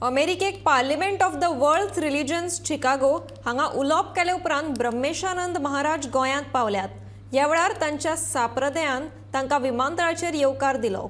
अमेरिकेक parliament of the world religions Chicago हांगा उलोवप केले उपरांत ब्रह्मेशानंद महाराज गोंयांत पावल्यात। ह्या वेळार तांच्या साप्रदयान तांकां विमानतळाचेर येवकार दिलो।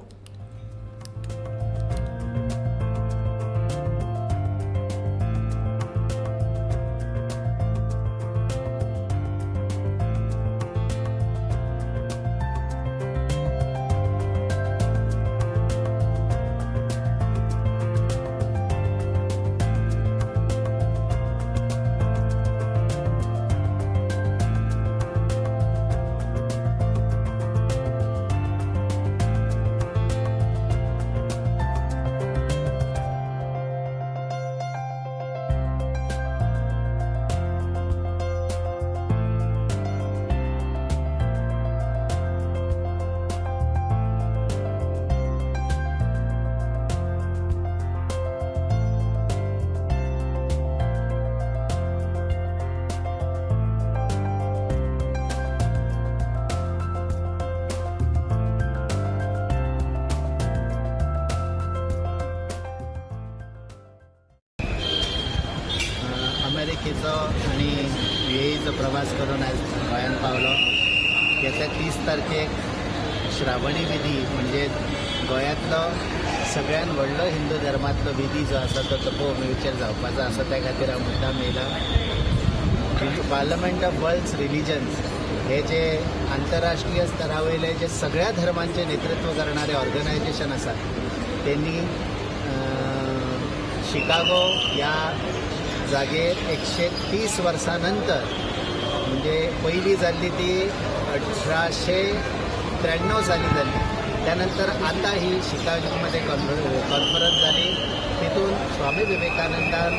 अमेरिकेचो आणि UAEचो प्रवास करून आज गोंयांत पावलो। येत्या 30 तारखेक श्रावणी विधी म्हणजे गोंयांतलो सगळ्यात व्हडलो हिंदू धर्मांतलो विधी जो आसा तो तपोवणेचेर जावपाचो आसा, त्या खातीर हांव मुद्दाम येयला। पार्लमेंट ऑफ वर्ल्ड रिलिजन्स हे जे आंतरराष्ट्रीय स्तरावयले जे सगळ्या धर्मांचे नेतृत्व करणारे ऑर्गनायझेशन आसा त्यांनी शिकागो ह्या जागेर 130 वर्सां नंतर म्हणजे पहिली जाल्ली ती 1893 साली जाल्ली। त्यानंतर आता ही शिकागोमध्ये कॉन्फरन्स झाली। तितून स्वामी विवेकानंदान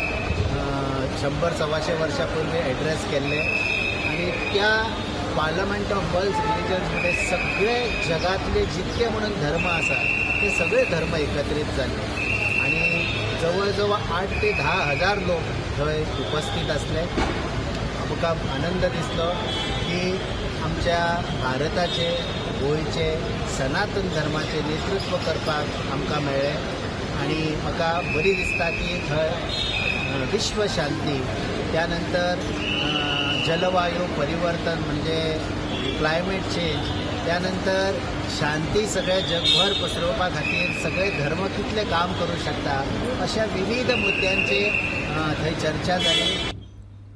100-125 वर्षां पूर्वी एड्रेस केल्ले आणि त्या पार्लमेंट ऑफ वर्ल्ड रिलिजन्समध्ये सगळे जगातले जितके म्हणून धर्म आसा ते सगळे धर्म एकत्रित जाल्ले आणि जवळजवळ 8 ते 10 हजार लोक थंय उपस्थित असले। आमकां आनंद दिसलो की आमच्या भारताचे गोंयचे सनातन धर्माचे नेतृत्व करपाक आमकां मेळ्ळें आणि म्हाका बरी दिसता की थंय विश्व शांती, त्यानंतर जलवायू परिवर्तन म्हणजे क्लायमेट चेंज, त्यानंतर शांती सगळ्या जगभर पसरवपा खातीर सगळे धर्म कितले काम करू शकता अशा विविध मुद्द्यांचे थंय चर्चा जाली।